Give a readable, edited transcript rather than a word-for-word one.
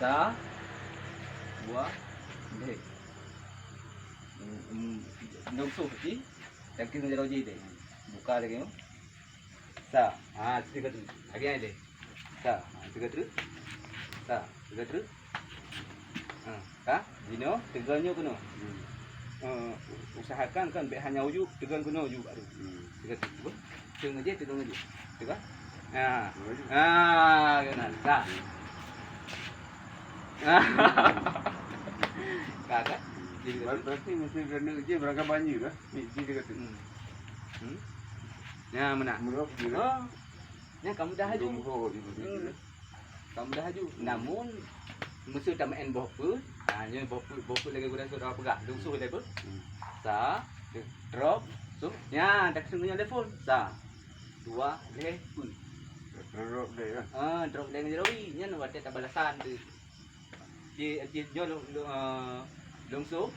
Sa, dua, deh. Nungsu je. Dan kita jauh je deh. Buka lagi tu. Sa, tiga terus. Lagi ada. Sa, tiga terus. Sa, tiga terus. Dino, teganya kuno. Usahakan kan baik hanya ujuk, tegang kuno ujuk baru. Tiga terus. Tegang aja, tegang aja. Tegang. Kena. Sa. Kakak. Berarti mesti kena je berangkat banjir lah. Mesti dia kata. Ya, mana? Merok dia. Ya, kamu dah haju. Kamu dah haju. Namun mesti tak main bohput. Nya bohput lagi guna sudah pegak. Lungsuh dia pun. Sa, drop, so. Ya, tak sungguhnya telefon. Sa. Dua, pun. Drop dia. Drop dia dengan jerawi. Nya nak ada balasan tu. Dia lungsuh.